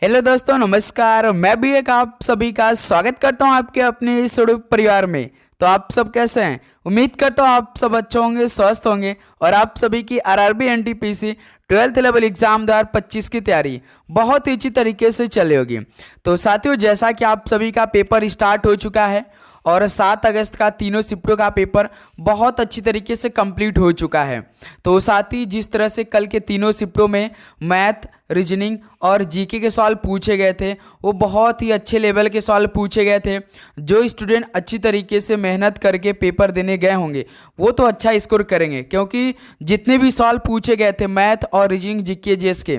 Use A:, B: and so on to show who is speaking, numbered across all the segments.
A: Hello दोस्तों, नमस्कार। मैं भी एक आप सभी का स्वागत करता हूं आपके अपने इस परिवार में। तो आप सब कैसे हैं? उम्मीद करता हूं आप सब अच्छे होंगे, स्वस्थ होंगे और आप सभी की RRB NTPC 12th level exam 2025 की तैयारी बहुत ही अच्छी तरीके से चली होगी। तो साथियों, जैसा कि आप सभी का पेपर स्टार्ट हो चुका है और 7 अगस्त का तीनों शिफ्टों का पेपर बहुत अच्छी तरीके से कंप्लीट हो चुका है। तो साथ ही जिस तरह से कल के तीनों शिफ्टों में मैथ, रीजनिंग और जीके के सवाल पूछे गए थे, वो बहुत ही अच्छे लेवल के सवाल पूछे गए थे। जो स्टूडेंट अच्छी तरीके से मेहनत करके पेपर देने गए होंगे वो तो अच्छा स्कोर करेंगे, क्योंकि जितने भी सवाल पूछे गए थे मैथ और रीजनिंग, जीके, जीएस के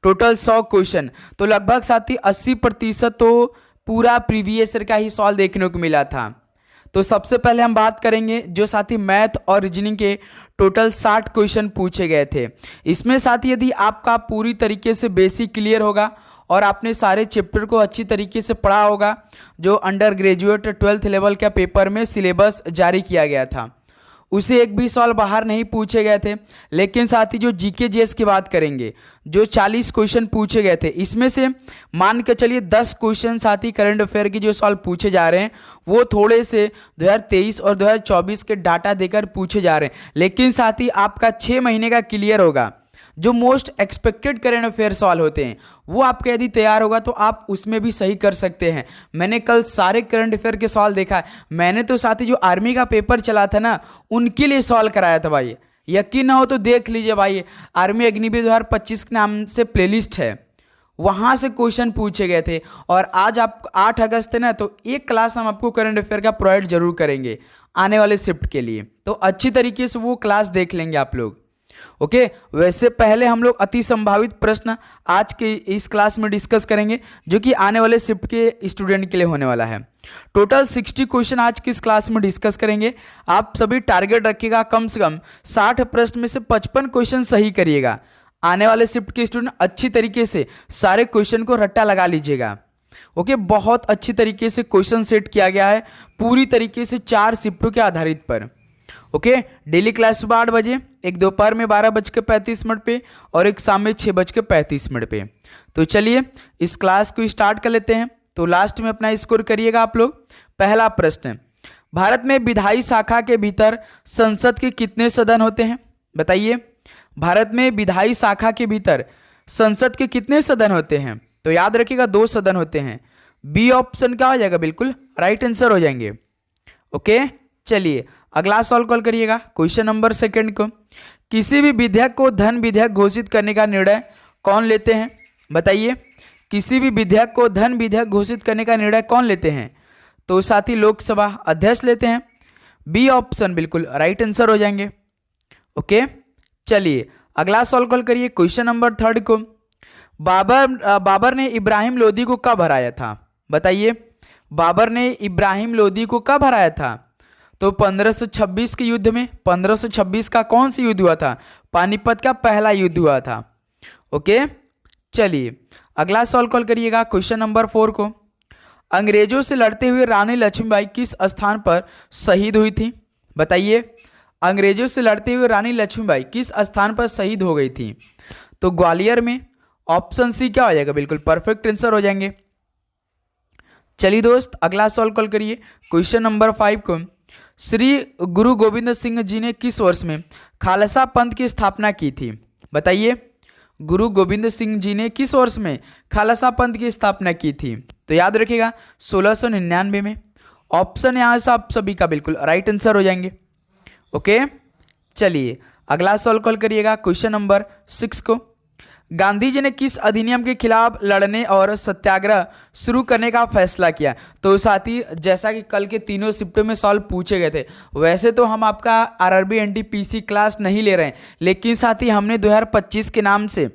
A: टोटल 100 क्वेश्चन, तो लगभग साथ ही 80% तो पूरा प्रीवियस ईयर का ही सवाल देखने को मिला था। तो सबसे पहले हम बात करेंगे जो साथी मैथ और रीजनिंग के टोटल 60 क्वेश्चन पूछे गए थे। इसमें साथी यदि आपका पूरी तरीके से बेसिक क्लियर होगा और आपने सारे चैप्टर को अच्छी तरीके से पढ़ा होगा, जो अंडर ग्रेजुएट 12th लेवल का पेपर में सिलेबस जारी किया गया था, उसे एक भी सवाल बाहर नहीं पूछे गए थे। लेकिन साथ ही जो जीके जीएस की बात करेंगे, जो 40 क्वेश्चन पूछे गए थे, इसमें से मान के चलिए 10 क्वेश्चन साथ ही करंट अफेयर के जो सवाल पूछे जा रहे हैं वो थोड़े से 2023 और 2024 के डाटा देकर पूछे जा रहे हैं। लेकिन साथ ही आपका 6 महीने का क्लियर होगा। जो मोस्ट एक्सपेक्टेड करंट अफेयर सवाल होते हैं वो आपका यदि तैयार होगा तो आप उसमें भी सही कर सकते हैं। मैंने कल सारे करंट अफेयर के सवाल देखा है। मैंने तो साथ ही जो आर्मी का पेपर चला था ना, उनके लिए सवाल कराया था भाई। यकीन ना हो तो देख लीजिए भाई, आर्मी अग्निवीर 2025 के नाम से प्लेलिस्ट है, वहाँ से क्वेश्चन पूछे गए थे। और आज आप 8 अगस्त है ना, तो एक क्लास हम आपको करंट अफेयर का प्रोवाइड जरूर करेंगे आने वाले शिफ्ट के लिए। तो अच्छी तरीके से वो क्लास देख लेंगे आप लोग। ओके, वैसे पहले हम लोग अति संभावित प्रश्न आज के इस क्लास में डिस्कस करेंगे, जो कि आने वाले शिफ्ट के स्टूडेंट के लिए होने वाला है। टोटल 60 क्वेश्चन आज की इस क्लास में डिस्कस करेंगे। आप सभी टारगेट रखिएगा कम से कम 60 प्रश्न में से 55 क्वेश्चन सही करिएगा। आने वाले शिफ्ट के स्टूडेंट अच्छी तरीके से सारे क्वेश्चन को रट्टा लगा लीजिएगा। ओके, बहुत अच्छी तरीके से क्वेश्चन सेट किया गया है पूरी तरीके से 4 शिफ्टों के आधारित पर। ओके, डेली क्लास सुबह 8 बजे, एक दोपहर में 12:35 पे और एक शाम में 6:35 पे। तो चलिए इस क्लास को स्टार्ट कर लेते हैं। तो लास्ट में अपना स्कोर करिएगा आप लोग। पहला प्रश्न, भारत में विधायी शाखा के भीतर संसद के कितने सदन होते हैं? बताइए, भारत में विधायी शाखा के भीतर संसद के कितने सदन होते हैं? तो याद रखिएगा 2 सदन होते हैं। बी ऑप्शन क्या हो जाएगा? बिल्कुल राइट आंसर हो जाएंगे। ओके, चलिए अगला सवाल कॉल करिएगा। क्वेश्चन नंबर 2 को, किसी भी विधेयक को धन विधेयक घोषित करने का निर्णय कौन लेते हैं? बताइए, किसी भी विधेयक को धन विधेयक घोषित करने का निर्णय कौन लेते हैं? तो साथ ही लोकसभा अध्यक्ष लेते हैं। बी ऑप्शन बिल्कुल राइट आंसर हो जाएंगे। ओके, चलिए अगला सवाल कॉल करिए। क्वेश्चन नंबर 3 को, बाबर ने इब्राहिम लोदी को कब हराया था? बताइए, बाबर ने इब्राहिम लोदी को कब हराया था? तो 1526 के युद्ध में। 1526 का कौन सा युद्ध हुआ था? पानीपत का पहला युद्ध हुआ था। ओके, चलिए अगला सवाल कॉल करिएगा। क्वेश्चन नंबर 4 को, अंग्रेजों से लड़ते हुए रानी लक्ष्मीबाई किस स्थान पर शहीद हुई थी? बताइए, अंग्रेजों से लड़ते हुए रानी लक्ष्मीबाई किस स्थान पर शहीद हो गई थी? तो ग्वालियर में। ऑप्शन सी क्या हो जाएगा? बिल्कुल परफेक्ट आंसर हो जाएंगे। चलिए दोस्त अगला सवाल कॉल करिए। क्वेश्चन नंबर 5 को, श्री गुरु गोविंद सिंह जी ने किस वर्ष में खालसा पंथ की स्थापना की थी? बताइए, गुरु गोविंद सिंह जी ने किस वर्ष में खालसा पंथ की स्थापना की थी? तो याद रखिएगा 1699 में। ऑप्शन यहाँ से आप सभी का बिल्कुल राइट आंसर हो जाएंगे। ओके, चलिए अगला सवाल कॉल करिएगा। क्वेश्चन नंबर 6 को, गांधी जी ने किस अधिनियम के खिलाफ लड़ने और सत्याग्रह शुरू करने का फैसला किया? तो साथी जैसा कि कल के तीनों शिफ्टों में सवाल पूछे गए थे, वैसे तो हम आपका आरआरबी एनटीपीसी क्लास नहीं ले रहे हैं, लेकिन साथी हमने 2025 के नाम से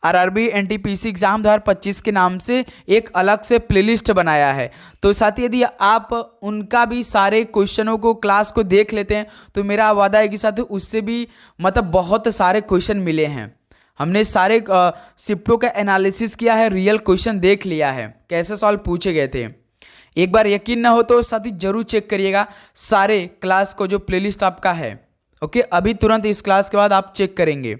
A: आरआरबी एनटीपीसी एग्जाम 2025 के नाम से एक अलग से प्लेलिस्ट बनाया है। तो साथी यदि आप उनका भी सारे क्वेश्चनों को क्लास को देख लेते हैं तो मेरा वादा है कि साथी उससे भी मतलब बहुत सारे क्वेश्चन मिले हैं। हमने सारे शिफ्टों का एनालिसिस किया है, रियल क्वेश्चन देख लिया है, कैसे सवाल पूछे गए थे। एक बार यकीन ना हो तो साथी जरूर चेक करिएगा सारे क्लास को जो प्लेलिस्ट आपका है। ओके, अभी तुरंत इस क्लास के बाद आप चेक करेंगे।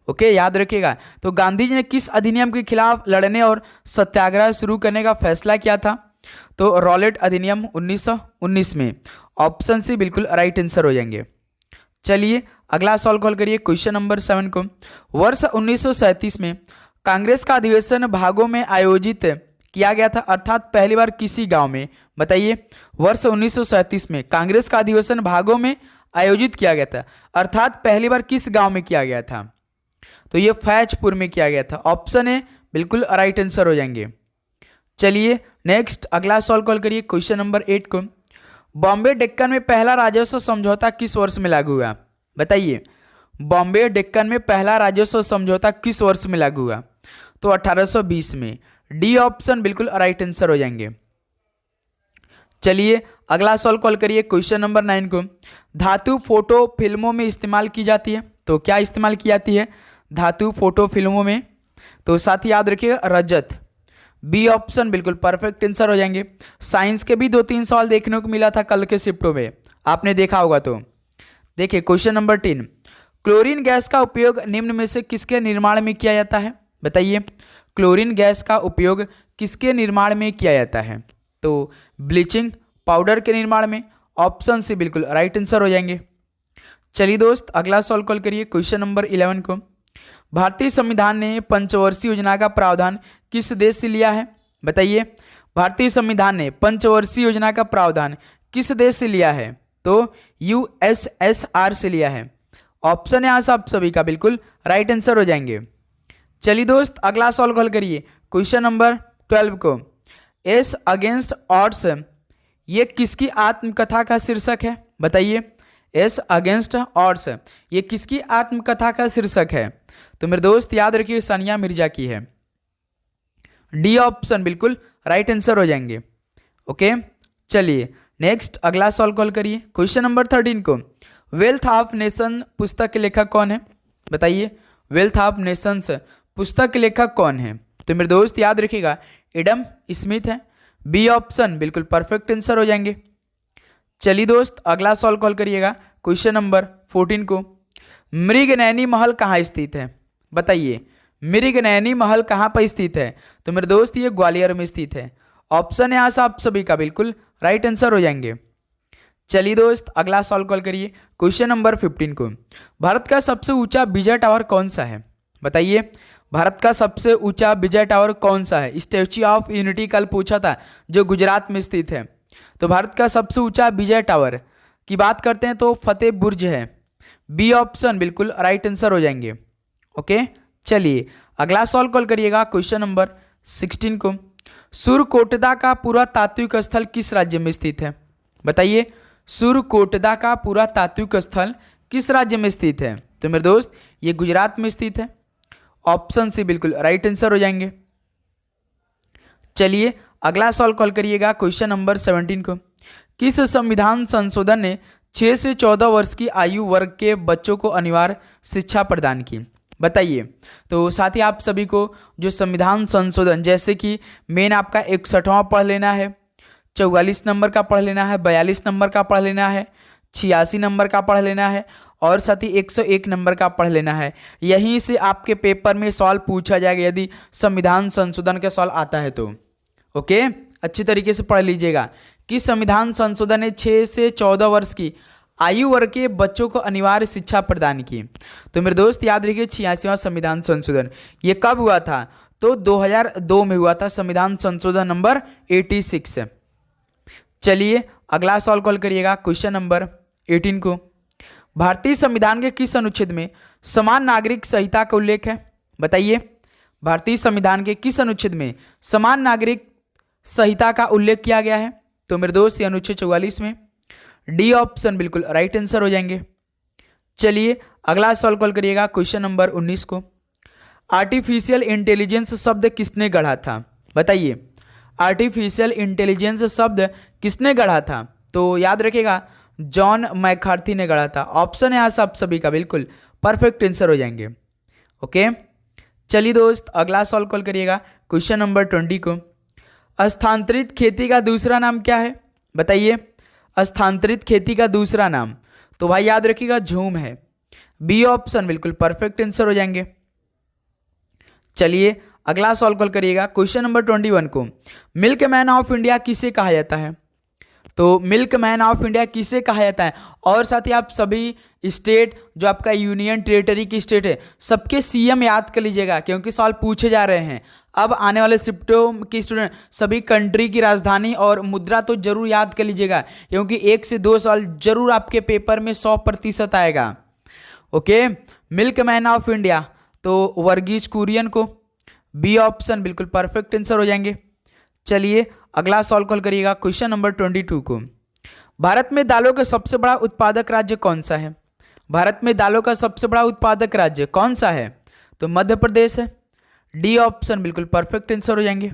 A: ओके, याद रखिएगा। तो गांधी जी ने किस अधिनियम के खिलाफ लड़ने और सत्याग्रह शुरू करने का फैसला किया था? तो रॉलेट अधिनियम 1919 में। ऑप्शन सी बिल्कुल राइट आंसर हो जाएंगे। चलिए अगला सवाल कॉल करिए, क्वेश्चन नंबर 7 को। वर्ष 1937 में कांग्रेस का अधिवेशन भागों में आयोजित किया गया था, अर्थात पहली बार किसी गांव में? बताइए, वर्ष 1937 में कांग्रेस का अधिवेशन भागों में आयोजित किया गया था, अर्थात पहली बार किस गांव में किया गया था? तो ये फैजपुर में किया गया था। ऑप्शन ए बिल्कुल राइट आंसर हो जाएंगे। चलिए नेक्स्ट अगला सवाल कॉल करिए, क्वेश्चन नंबर 8 को। बॉम्बे डेक्कन में पहला राजस्व समझौता किस वर्ष में लागू हुआ? बताइए, बॉम्बे डेक्कन में पहला राजस्व समझौता किस वर्ष में लागू हुआ? तो 1820 में। डी ऑप्शन बिल्कुल राइट आंसर हो जाएंगे। चलिए अगला सवाल कॉल करिए, क्वेश्चन नंबर 9 को। धातु फोटो फिल्मों में इस्तेमाल की जाती है, तो क्या इस्तेमाल की जाती है धातु फोटो फिल्मों में? तो साथ ही याद रखिएगा रजत। बी ऑप्शन बिल्कुल परफेक्ट आंसर हो जाएंगे। साइंस के भी 2-3 सवाल देखने को मिला था कल के शिफ्टों में, आपने देखा होगा। तो देखिए क्वेश्चन नंबर 10, क्लोरीन गैस का उपयोग निम्न में से किसके निर्माण में किया जाता है? बताइए, क्लोरीन गैस का उपयोग किसके निर्माण में किया जाता है? तो ब्लीचिंग पाउडर के निर्माण में। ऑप्शन सी बिल्कुल राइट आंसर हो जाएंगे। चलिए दोस्त अगला सवाल कॉल करिए, क्वेश्चन नंबर 11 को। भारतीय संविधान ने पंचवर्षीय योजना का प्रावधान किस देश से लिया है? बताइए, भारतीय संविधान ने पंचवर्षीय योजना का प्रावधान किस देश से लिया है? तो यूएसएसआर से लिया है। ऑप्शन यहाँ से आप सभी का बिल्कुल राइट आंसर हो जाएंगे। चलिए दोस्त अगला सवाल कॉल करिए, क्वेश्चन नंबर 12 को। एस अगेंस्ट ऑड्स ये किसकी आत्मकथा का शीर्षक है? बताइए, एस अगेंस्ट ऑड्स ये किसकी आत्मकथा का शीर्षक है? तो मेरे दोस्त याद रखिए सानिया मिर्जा की है। डी ऑप्शन बिल्कुल राइट आंसर हो जाएंगे। ओके, चलिए नेक्स्ट अगला सवाल कॉल करिए, क्वेश्चन नंबर 13 को। वेल्थ ऑफ नेशन पुस्तक के लेखक कौन है? बताइए, वेल्थ ऑफ नेशंस पुस्तक के लेखक कौन है? तो मेरे दोस्त याद रखिएगा एडम स्मिथ है। बी ऑप्शन बिल्कुल परफेक्ट आंसर हो जाएंगे। चलिए दोस्त अगला सवाल कॉल करिएगा, क्वेश्चन नंबर 14 को। मृगनयनी महल कहाँ स्थित है? बताइए, मृगनयनी महल कहाँ पर स्थित है? तो मेरे दोस्त ये ग्वालियर में स्थित है। ऑप्शन यहाँ से आप सभी का बिल्कुल राइट आंसर हो जाएंगे। चलिए दोस्त अगला सवाल कॉल करिए, क्वेश्चन नंबर 15 को। भारत का सबसे ऊंचा विजय टावर कौन सा है? बताइए, भारत का सबसे ऊंचा विजय टावर कौन सा है? स्टैच्यू ऑफ यूनिटी कल पूछा था, जो गुजरात में स्थित है। तो भारत का सबसे ऊंचा विजय टावर की बात करते हैं तो फतेह बुर्ज है। बी ऑप्शन बिल्कुल राइट आंसर हो जाएंगे। ओके, चलिए अगला सवाल कॉल करिएगा, क्वेश्चन नंबर 16 को। सुरकोटदा का पुरातात्विक स्थल किस राज्य में स्थित है? बताइए, सुरकोटदा का पुरातात्विक स्थल किस राज्य में स्थित है? तो मेरे दोस्त ये गुजरात में स्थित है। ऑप्शन सी बिल्कुल राइट आंसर हो जाएंगे। चलिए अगला सवाल कॉल करिएगा, क्वेश्चन नंबर 17 को। किस संविधान संशोधन ने 6 से 14 वर्ष की आयु वर्ग के बच्चों को अनिवार्य शिक्षा प्रदान की? बताइए, तो साथ ही आप सभी को जो संविधान संशोधन, जैसे कि मेन आपका 61वां पढ़ लेना है, 44 नंबर का पढ़ लेना है, 42 नंबर का पढ़ लेना है, 86 नंबर का पढ़ लेना है और साथ ही 101 नंबर का पढ़ लेना है। यहीं से आपके पेपर में सवाल पूछा जाएगा यदि संविधान संशोधन का सवाल आता है तो। ओके, अच्छी तरीके से पढ़ लीजिएगा कि संविधान संशोधन ने 6 से 14 वर्ष की आयु वर्ग के बच्चों को अनिवार्य शिक्षा प्रदान की। तो मेरे दोस्त याद रखिए 86वां संविधान संशोधन ये कब हुआ था? तो 2002 में हुआ था, संविधान संशोधन नंबर 86। चलिए अगला सवाल कॉल करिएगा, क्वेश्चन नंबर 18 को। भारतीय संविधान के किस अनुच्छेद में समान नागरिक संहिता का उल्लेख है? बताइए, भारतीय संविधान के किस अनुच्छेद में समान नागरिक संहिता का उल्लेख किया गया है? तो मेरे दोस्त ये अनुच्छेद 44 में। डी ऑप्शन बिल्कुल राइट आंसर हो जाएंगे। चलिए अगला सवाल कॉल करिएगा, क्वेश्चन नंबर 19 को। आर्टिफिशियल इंटेलिजेंस शब्द किसने गढ़ा था? बताइए, आर्टिफिशियल इंटेलिजेंस शब्द किसने गढ़ा था? तो याद रखिएगा जॉन मैकार्थी ने गढ़ा था। ऑप्शन यहाँ से आप सभी का बिल्कुल परफेक्ट आंसर हो जाएंगे। ओके, चलिए दोस्त अगला सवाल कॉल करिएगा, क्वेश्चन नंबर 20 को। स्थानांतरित खेती का दूसरा नाम क्या है? बताइए, स्थानांतरित खेती का दूसरा नाम। तो भाई याद रखिएगा झूम है। बी ऑप्शन बिल्कुल परफेक्ट आंसर हो जाएंगे। चलिए अगला सॉल्व कॉल करिएगा क्वेश्चन नंबर 21 को। मिल्क मैन ऑफ इंडिया किसे कहा जाता है? तो मिल्क मैन ऑफ इंडिया किसे कहा जाता है? और साथ ही आप सभी स्टेट जो आपका यूनियन टेरिटरी की स्टेट है सबके सीएम याद कर लीजिएगा, क्योंकि सवाल पूछे जा रहे हैं। अब आने वाले शिफ्टों के स्टूडेंट सभी कंट्री की राजधानी और मुद्रा तो जरूर याद कर लीजिएगा, क्योंकि 1 से 2 सवाल जरूर आपके पेपर में 100% आएगा। Okay, milk man of India तो वर्गीज कुरियन को, बी ऑप्शन बिल्कुल परफेक्ट आंसर हो जाएंगे। चलिए अगला सॉल्व कॉल करिएगा क्वेश्चन नंबर 22 को। भारत में दालों का सबसे बड़ा उत्पादक राज्य कौन सा है? भारत में दालों का सबसे बड़ा उत्पादक राज्य कौन सा है? तो मध्य प्रदेश है, डी ऑप्शन बिल्कुल परफेक्ट आंसर हो जाएंगे।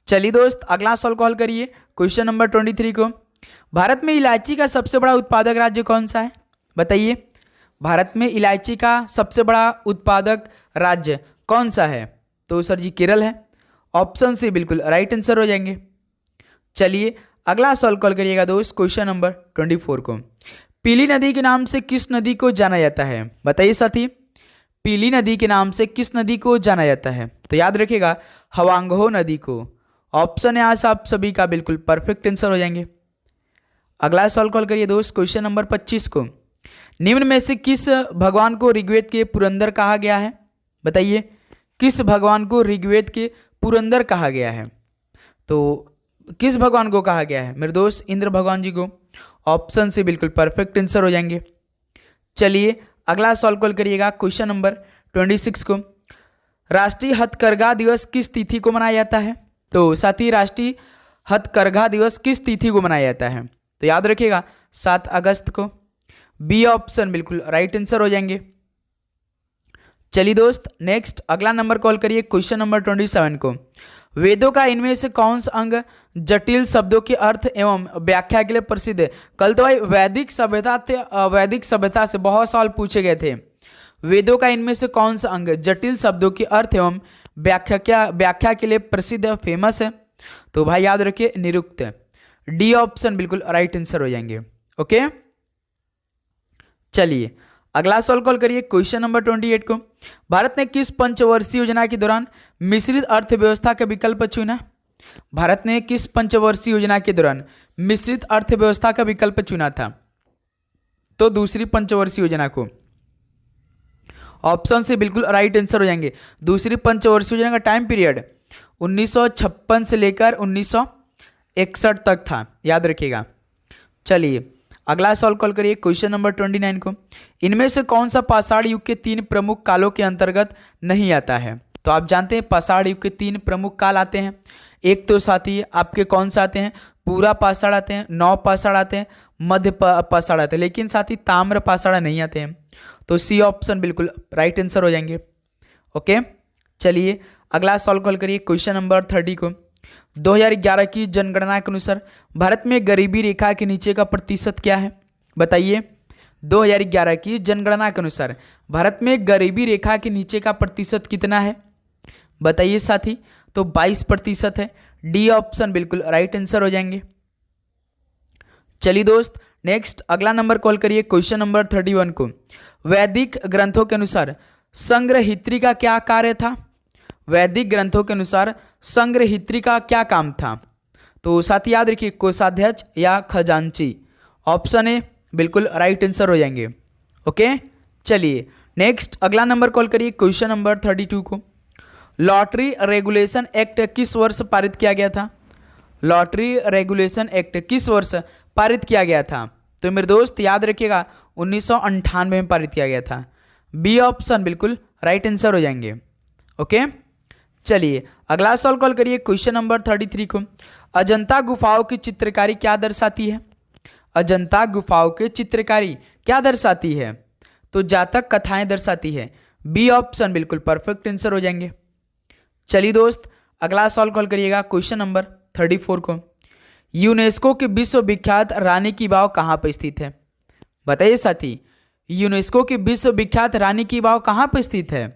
A: चलिए दोस्त अगला सॉल्व कॉल करिए क्वेश्चन नंबर 23 को। भारत में इलायची का सबसे बड़ा उत्पादक राज्य कौन सा है? बताइए, भारत में इलायची का सबसे बड़ा उत्पादक राज्य कौन सा है? तो सर जी केरल है, ऑप्शन सी बिल्कुल राइट आंसर हो जाएंगे। चलिए अगला सॉल्व कॉल करिएगा दोस्त क्वेश्चन नंबर 24 को। पीली नदी के नाम से किस नदी को जाना जाता है? बताइए साथी, पीली नदी के नाम से किस नदी को जाना जाता है? तो याद रखिएगा हवांगहो नदी को। ऑप्शन यहाँ से आप सभी का बिल्कुल परफेक्ट आंसर हो जाएंगे। अगला सॉल्व कॉल करिए दोस्त क्वेश्चन नंबर 25 को। निम्न में से किस भगवान को ऋग्वेद के पुरंदर कहा गया है? बताइए, किस भगवान को ऋग्वेद के पुरंदर कहा गया है? तो किस भगवान को कहा गया है मेरे दोस्त? इंद्र भगवान जी को। ऑप्शन से बिल्कुल परफेक्ट आंसर हो जाएंगे। चलिए अगला सॉल्व कॉल करिएगा क्वेश्चन नंबर 26 को। राष्ट्रीय हथकरघा दिवस किस तिथि को मनाया जाता है? तो साथी राष्ट्रीय हथकरघा दिवस किस तिथि को मनाया जाता है? तो याद रखिएगा 7 अगस्त को, बी ऑप्शन बिल्कुल राइट आंसर हो जाएंगे। चलिए दोस्त नेक्स्ट अगला नंबर कॉल करिए क्वेश्चन नंबर 27 को। वेदों का इनमें से कौन सा अंग जटिल शब्दों के अर्थ एवं व्याख्या के लिए प्रसिद्ध है? कल तो भाई वैदिक सभ्यता से बहुत सवाल पूछे गए थे। वेदों का इनमें से कौन सा अंग जटिल शब्दों के अर्थ एवं व्याख्या के लिए प्रसिद्ध है, फेमस है? तो भाई याद रखिए निरुक्त, डी ऑप्शन बिल्कुल राइट आंसर हो जाएंगे। ओके, चलिए अगला सवाल कॉल करिए क्वेश्चन नंबर 28 को। भारत ने किस पंचवर्षीय योजना के दौरान मिश्रित अर्थव्यवस्था का विकल्प चुना? भारत ने किस पंचवर्षीय योजना के दौरान मिश्रित अर्थव्यवस्था का विकल्प चुना था? तो दूसरी पंचवर्षीय योजना को। ऑप्शन से बिल्कुल राइट आंसर हो जाएंगे। दूसरी पंचवर्षीय योजना का टाइम पीरियड 1956 से लेकर 1961 तक था, याद रखिएगा। चलिए अगला सॉल्व कॉल करिए क्वेश्चन नंबर 29 को। इनमें से कौन सा पाषाण युग के 3 प्रमुख कालों के अंतर्गत नहीं आता है? तो आप जानते हैं पाषाण युग के 3 प्रमुख काल आते हैं। एक तो साथी आपके कौन सा आते हैं? पूरा पाषाण आते हैं, नव पाषाण आते हैं, मध्य पाषाण आते हैं, लेकिन साथ ही ताम्र पाषाण नहीं आते हैं। तो सी ऑप्शन बिल्कुल राइट आंसर हो जाएंगे। ओके, चलिए अगला सॉल्व कॉल करिए क्वेश्चन नंबर 30 को। 2011 की जनगणना के अनुसार भारत में गरीबी रेखा के नीचे का प्रतिशत क्या है? बताइए, 2011 की जनगणना के अनुसार भारत में गरीबी रेखा के नीचे का प्रतिशत कितना है? बताइए साथी। तो 22% है, डी ऑप्शन बिल्कुल राइट आंसर हो जाएंगे। चलिए दोस्त नेक्स्ट अगला नंबर कॉल करिए क्वेश्चन नंबर 31 को। वैदिक ग्रंथों के अनुसार संग्रहित्री का क्या कार्य था? वैदिक ग्रंथों के अनुसार संग्रहित्री का क्या काम था? तो साथ ही याद रखिए कोषाध्यक्ष या खजांची। ऑप्शन ए बिल्कुल राइट आंसर हो जाएंगे। ओके, चलिए नेक्स्ट अगला नंबर कॉल करिए क्वेश्चन नंबर 32 को। लॉटरी रेगुलेशन एक्ट किस वर्ष पारित किया गया था? लॉटरी रेगुलेशन एक्ट किस वर्ष पारित किया गया था? तो मेरे दोस्त याद रखिएगा 1998 में पारित किया गया था। बी ऑप्शन बिल्कुल राइट आंसर हो जाएंगे। ओके, चलिए अगला सवाल कॉल करिए क्वेश्चन नंबर 33 को। अजंता गुफाओं की चित्रकारी क्या दर्शाती है? अजंता गुफाओं की चित्रकारी क्या दर्शाती है? तो जातक कथाएं दर्शाती है। बी ऑप्शन बिल्कुल परफेक्ट आंसर हो जाएंगे। चलिए दोस्त अगला सवाल कॉल करिएगा क्वेश्चन नंबर 34 को। यूनेस्को की विश्व विख्यात रानी की वाव कहाँ पर स्थित है? बताइए साथी, यूनेस्को की विश्व विख्यात रानी की वाव कहाँ पर स्थित है?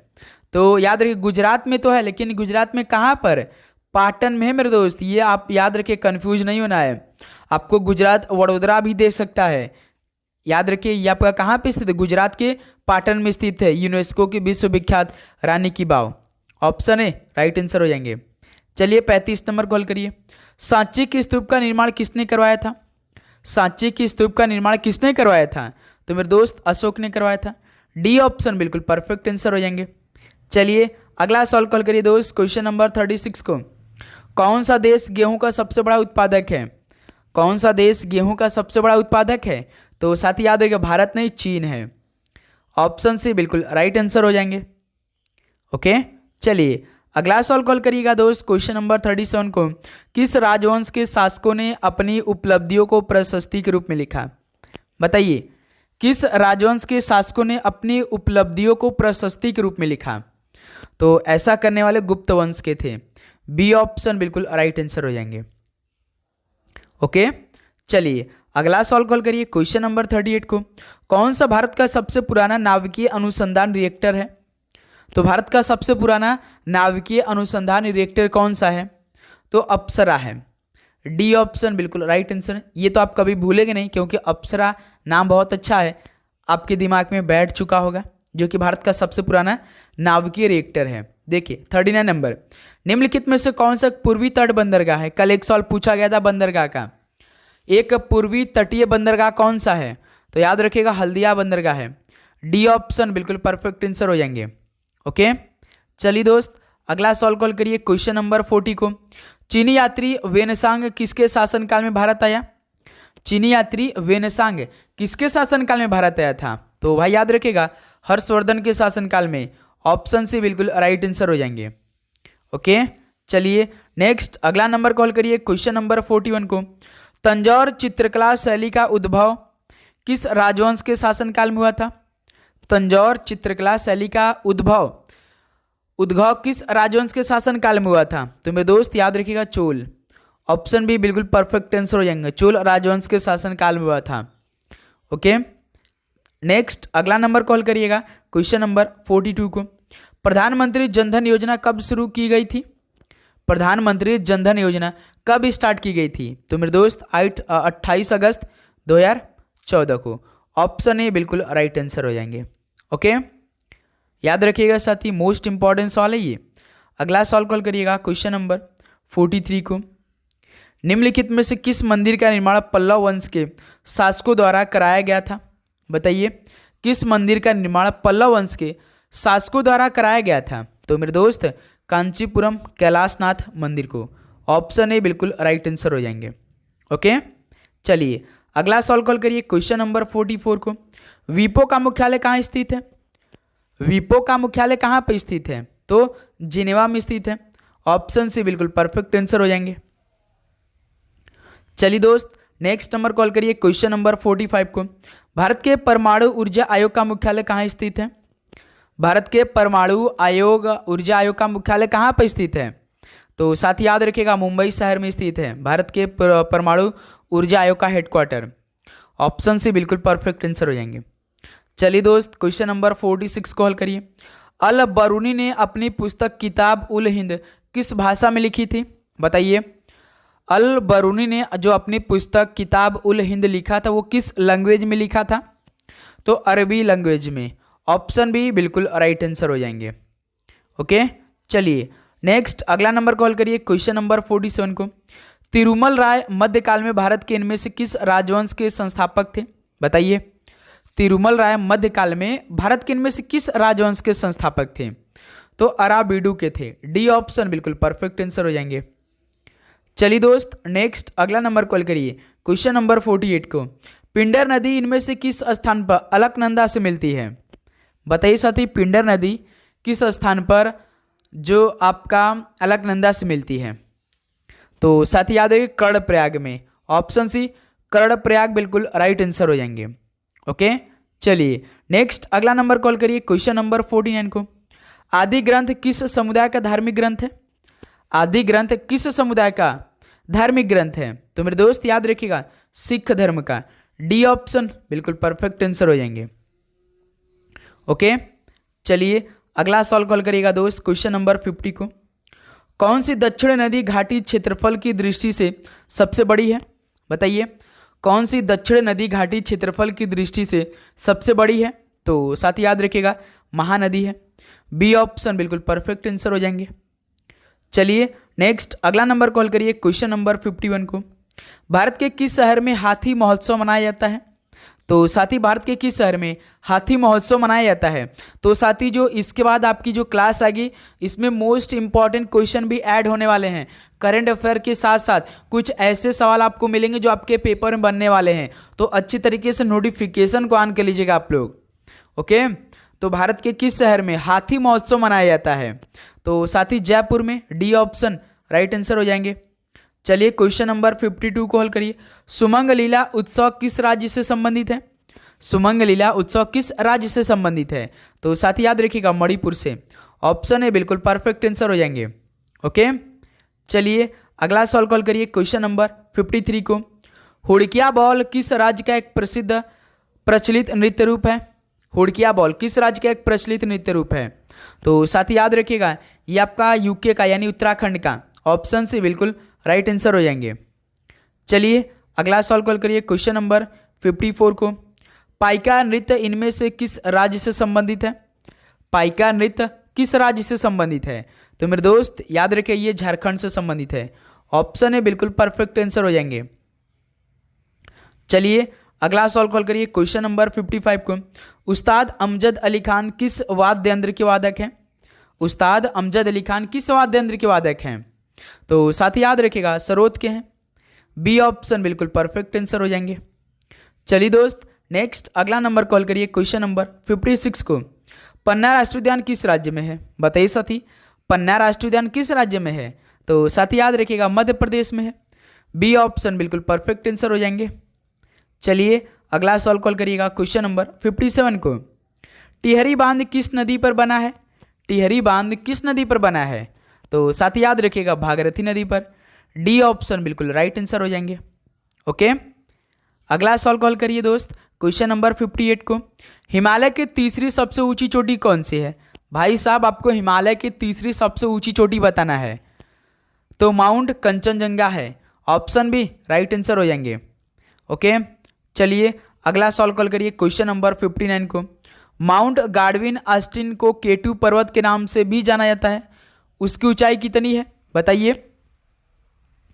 A: तो याद रखिए गुजरात में तो है, लेकिन गुजरात में कहाँ पर? पाटन में है मेरे दोस्त। ये आप याद रखिए, कंफ्यूज नहीं होना है। आपको गुजरात वडोदरा भी दे सकता है, याद रखिए ये आपका कहाँ पे स्थित है, गुजरात के पाटन में स्थित है यूनेस्को की विश्वविख्यात रानी की वाव। ऑप्शन ए राइट आंसर हो जाएंगे। चलिए 35 नंबर कॉल करिए। सांची की स्तूप का निर्माण किसने करवाया था? सांची की स्तूप का निर्माण किसने करवाया था? तो मेरे दोस्त अशोक ने करवाया था। डी ऑप्शन बिल्कुल परफेक्ट आंसर हो जाएंगे। चलिए अगला सॉल्व कॉल करिए दोस्त, क्वेश्चन नंबर 36 को। कौन सा देश गेहूं का सबसे बड़ा उत्पादक है? कौन सा देश गेहूं का सबसे बड़ा उत्पादक है? तो साथ ही याद रखिएगा भारत नहीं चीन है। ऑप्शन सी बिल्कुल राइट आंसर हो जाएंगे। ओके चलिए अगला सवाल कॉल करिएगा दोस्त, क्वेश्चन नंबर 37 को। किस राजवंश के शासकों ने अपनी उपलब्धियों को प्रशस्ति के रूप में लिखा? बताइए किस राजवंश के शासकों ने अपनी उपलब्धियों को प्रशस्ति के रूप में लिखा? तो ऐसा करने वाले गुप्त वंश के थे। बी ऑप्शन बिल्कुल राइट आंसर हो जाएंगे। ओके चलिए अगला सवाल कॉल करिए, क्वेश्चन नंबर 38 को। कौन सा भारत का सबसे पुराना नाभिकीय अनुसंधान रिएक्टर है? तो भारत का सबसे पुराना नाभिकीय अनुसंधान रिएक्टर कौन सा है? तो अप्सरा है। डी ऑप्शन बिल्कुल राइट आंसर। ये तो आप कभी भूलेंगे नहीं क्योंकि अप्सरा नाम बहुत अच्छा है, आपके दिमाग में बैठ चुका होगा, जो कि भारत का सबसे पुराना नाभिकीय रिएक्टर है। देखिए 39 नंबर, निम्नलिखित में से कौन सा पूर्वी तट बंदरगाह है? कल एक सवाल पूछा गया था बंदरगाह का। एक पूर्वी तटीय बंदरगाह कौन सा है? तो याद रखिएगा हल्दिया बंदरगाह है। डी ऑप्शन बिल्कुल परफेक्ट आंसर हो जाएंगे। ओके चलिए दोस्त अगला सवाल कॉल करिए, क्वेश्चन नंबर 40 को। चीनी यात्री वेनसांग किसके शासनकाल में भारत आया? चीनी यात्री वेनसांग किसके शासनकाल में भारत आया था? तो भाई याद रखिएगा हर्षवर्धन के शासनकाल में। ऑप्शन सी बिल्कुल राइट आंसर हो जाएंगे। ओके चलिए नेक्स्ट अगला नंबर कॉल करिए, क्वेश्चन नंबर 41 को। तंजौर चित्रकला शैली का उद्भव किस राजवंश के शासनकाल में हुआ था? तंजौर चित्रकला शैली का उद्भव किस राजवंश के शासनकाल में हुआ था? तो मेरे दोस्त याद रखिएगा चोल। ऑप्शन बी बिल्कुल परफेक्ट आंसर हो जाएंगे, चोल राजवंश के शासनकाल में हुआ था। ओके नेक्स्ट अगला नंबर कॉल करिएगा, क्वेश्चन नंबर 42 को। प्रधानमंत्री जनधन योजना कब शुरू की गई थी? प्रधानमंत्री जनधन योजना कब स्टार्ट की गई थी? तो मेरे दोस्त 28 अगस्त 2014 को। ऑप्शन ए बिल्कुल राइट आंसर हो जाएंगे। ओके याद रखिएगा साथी, मोस्ट इंपॉर्टेंट सवाल है ये। अगला सवाल कॉल करिएगा, क्वेश्चन नंबर 43 को। निम्नलिखित में से किस मंदिर का निर्माण पल्लव वंश के शासकों द्वारा कराया गया था? बताइए किस मंदिर का निर्माण पल्लव वंश के शासकों द्वारा कराया गया था? तो मेरे दोस्त कांचीपुरम कैलाशनाथ मंदिर को। ऑप्शन ए बिल्कुल राइट आंसर हो जाएंगे। ओके चलिए अगला सवाल कॉल करिए, क्वेश्चन नंबर 44 को। वीपो का मुख्यालय कहाँ स्थित है? वीपो का मुख्यालय कहाँ पर स्थित है? तो जिनेवा में स्थित है। ऑप्शन सी बिल्कुल परफेक्ट आंसर हो जाएंगे। चलिए दोस्त नेक्स्ट नंबर कॉल करिए, क्वेश्चन नंबर 45 को। भारत के परमाणु ऊर्जा आयोग का मुख्यालय कहाँ स्थित है? भारत के परमाणु आयोग ऊर्जा आयोग का मुख्यालय कहाँ पर स्थित है? तो साथ ही याद रखिएगा मुंबई शहर में स्थित है भारत के परमाणु ऊर्जा आयोग का हेडक्वार्टर। ऑप्शन सी बिल्कुल परफेक्ट आंसर हो जाएंगे। चलिए दोस्त क्वेश्चन नंबर 46 कॉल करिए। अल बरूनी ने अपनी पुस्तक किताब उल हिंद किस भाषा में लिखी थी? बताइए अल बरूनी ने जो अपनी पुस्तक किताब उल हिंद लिखा था वो किस लैंग्वेज में लिखा था? तो अरबी लैंग्वेज में। ऑप्शन बी बिल्कुल राइट आंसर हो जाएंगे। ओके चलिए नेक्स्ट अगला नंबर कॉल करिए, क्वेश्चन नंबर 47 को। तिरुमल राय मध्यकाल में भारत के इनमें से किस राजवंश के संस्थापक थे? बताइए तिरुमल राय मध्यकाल में भारत के इनमें से किस राजवंश के संस्थापक थे? तो अराबिडू के थे। डी ऑप्शन बिल्कुल परफेक्ट आंसर हो जाएंगे। चलिए दोस्त नेक्स्ट अगला नंबर कॉल करिए, क्वेश्चन नंबर 48 को। पिंडर नदी इनमें से किस स्थान पर अलकनंदा से मिलती है? बताइए साथी पिंडर नदी किस स्थान पर जो आपका अलकनंदा से मिलती है? तो साथी याद है कर्णप्रयाग में। ऑप्शन सी कर्णप्रयाग बिल्कुल राइट आंसर हो जाएंगे। ओके चलिए नेक्स्ट अगला नंबर कॉल करिए, क्वेश्चन नंबर 49 को। आदि ग्रंथ किस समुदाय का धार्मिक ग्रंथ है? आदि ग्रंथ किस समुदाय का धार्मिक ग्रंथ है? तो मेरे दोस्त याद रखिएगा सिख धर्म का। डी ऑप्शन बिल्कुल परफेक्ट आंसर हो जाएंगे। ओके चलिए अगला सवाल कॉल करिएगा दोस्त, क्वेश्चन नंबर 50 को। कौन सी दक्षिण नदी घाटी क्षेत्रफल की दृष्टि से सबसे बड़ी है? बताइए कौन सी दक्षिण नदी घाटी क्षेत्रफल की दृष्टि से सबसे बड़ी है? तो साथ ही याद रखिएगा महानदी है। बी ऑप्शन बिल्कुल परफेक्ट आंसर हो जाएंगे। चलिए नेक्स्ट अगला नंबर कॉल करिए क्वेश्चन नंबर 51 को। भारत के किस शहर में हाथी महोत्सव मनाया जाता है? तो साथी भारत के किस शहर में हाथी महोत्सव मनाया जाता है? तो साथी जो इसके बाद आपकी जो क्लास आएगी इसमें मोस्ट इंपॉर्टेंट क्वेश्चन भी ऐड होने वाले हैं। करंट अफेयर के साथ साथ कुछ ऐसे सवाल आपको मिलेंगे जो आपके पेपर में बनने वाले हैं, तो अच्छी तरीके से नोटिफिकेशन को ऑन कर लीजिएगा आप लोग। ओके, तो भारत के किस शहर में हाथी महोत्सव मनाया जाता है? तो साथी जयपुर में। डी ऑप्शन राइट आंसर हो जाएंगे। चलिए क्वेश्चन नंबर 52 को हल करिए। सुमंग लीला उत्सव किस राज्य से संबंधित है? सुमंग लीला उत्सव किस राज्य से संबंधित है? तो साथी याद रखिएगा मणिपुर से। ऑप्शन है बिल्कुल परफेक्ट आंसर हो जाएंगे। ओके, चलिए अगला सवाल कॉल करिए क्वेश्चन नंबर 53 को। हुड़किया बॉल किस राज्य का एक प्रसिद्ध प्रचलित नृत्य रूप है? हुड़किया बॉल किस राज्य का एक प्रचलित नृत्य रूप है? तो साथी याद रखिएगा ये आपका यूके का यानी उत्तराखंड का। ऑप्शन से बिल्कुल राइट आंसर हो जाएंगे। चलिए अगला सवाल कॉल करिए क्वेश्चन नंबर 54 को। पाइका नृत्य इनमें से किस राज्य से संबंधित है? पाइका नृत्य किस राज्य से संबंधित है? तो मेरे दोस्त याद रखिए ये झारखंड से संबंधित है। ऑप्शन है बिल्कुल परफेक्ट आंसर हो जाएंगे। चलिए अगला सवाल कॉल करिए क्वेश्चन नंबर 55 को। उस्ताद अमजद अली खान किस वाद्य यंत्र के वादक हैं? उस्ताद अमजद अली खान किस वाद्य यंत्र के वादक हैं? तो साथी याद रखिएगा सरोद के हैं। बी ऑप्शन बिल्कुल परफेक्ट आंसर हो जाएंगे। चलिए दोस्त नेक्स्ट अगला नंबर कॉल करिए क्वेश्चन नंबर 56 को। पन्ना राष्ट्रीय उद्यान किस राज्य में है? बताइए साथी पन्ना राष्ट्रीय उद्यान किस राज्य में है? तो साथी याद रखिएगा मध्य प्रदेश में है। बी ऑप्शन बिल्कुल परफेक्ट आंसर हो जाएंगे। चलिए अगला सवाल कॉल करिएगा क्वेश्चन नंबर 57 को। टिहरी बांध किस नदी पर बना है? टिहरी बांध किस नदी पर बना है? तो साथी याद रखिएगा भागीरथी नदी पर। डी ऑप्शन बिल्कुल राइट आंसर हो जाएंगे। ओके, अगला सवाल कॉल करिए दोस्त क्वेश्चन नंबर 58 को। हिमालय की तीसरी सबसे ऊंची चोटी कौन सी है? भाई साहब आपको हिमालय की तीसरी सबसे ऊंची चोटी बताना है। तो माउंट कंचनजंगा है। ऑप्शन बी राइट आंसर हो जाएंगे। ओके, चलिए अगला सवाल कॉल करिए क्वेश्चन नंबर 59 को। माउंट गार्डविन ऑस्टिन को केटू पर्वत के नाम से भी जाना जाता है, उसकी ऊंचाई कितनी है? बताइए।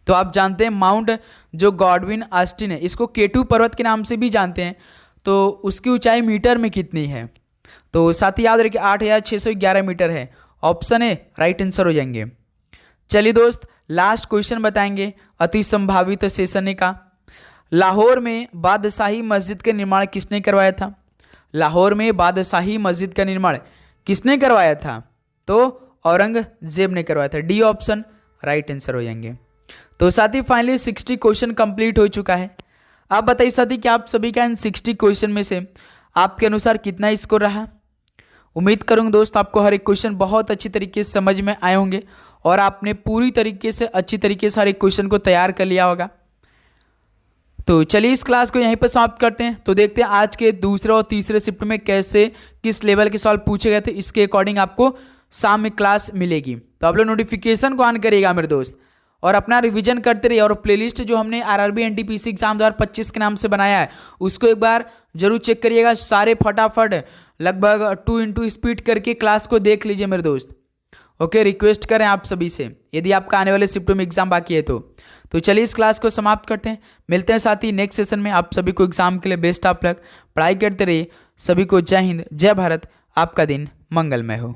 A: तो आप जानते हैं माउंट जो गॉडविन ऑस्टिन है इसको केटू पर्वत के नाम से भी जानते हैं, तो उसकी ऊंचाई मीटर में कितनी है? तो साथ ही याद रखिए 8611 मीटर है। ऑप्शन ए राइट आंसर हो जाएंगे। चलिए दोस्त लास्ट क्वेश्चन बताएंगे अति संभावित सेशन का। लाहौर में बादशाही मस्जिद का निर्माण किसने करवाया था? लाहौर में बादशाही मस्जिद का निर्माण किसने करवाया था? तो औरंगजेब ने करवाया था। डी ऑप्शन राइट आंसर हो जाएंगे। तो साथी फाइनली 60 क्वेश्चन कंप्लीट हो चुका है। आप बताइए साथी कि आप सभी का इन 60 क्वेश्चन में से आपके अनुसार कितना स्कोर रहा? उम्मीद करूँगा दोस्त आपको हर एक क्वेश्चन बहुत अच्छी तरीके से समझ में आए होंगे और आपने पूरी तरीके से अच्छी तरीके से हर एक क्वेश्चन को तैयार कर लिया होगा। तो चलिए इस क्लास को यहीं पर समाप्त करते हैं। तो देखते हैं आज के दूसरे और तीसरे शिफ्ट में कैसे किस लेवल के सवाल पूछे गए थे, इसके अकॉर्डिंग आपको शाम में क्लास मिलेगी। तो आप लोग नोटिफिकेशन को ऑन करिएगा मेरे दोस्त और अपना रिवीजन करते रहिए। और प्लेलिस्ट जो हमने आरआरबी एनटीपीसी एग्जाम 2025 के नाम से बनाया है उसको एक बार जरूर चेक करिएगा। सारे फटाफट लगभग 2x स्पीड करके क्लास को देख लीजिए मेरे दोस्त। ओके, रिक्वेस्ट करें आप सभी से यदि आपका आने वाले शिफ्ट में एग्जाम बाकी है तो चलिए इस क्लास को समाप्त करते हैं। मिलते हैं साथ ही नेक्स्ट सेशन में। आप सभी को एग्जाम के लिए बेस्ट ऑफ लक। पढ़ाई करते रहिए। सभी को जय हिंद, जय भारत। आपका दिन मंगलमय हो।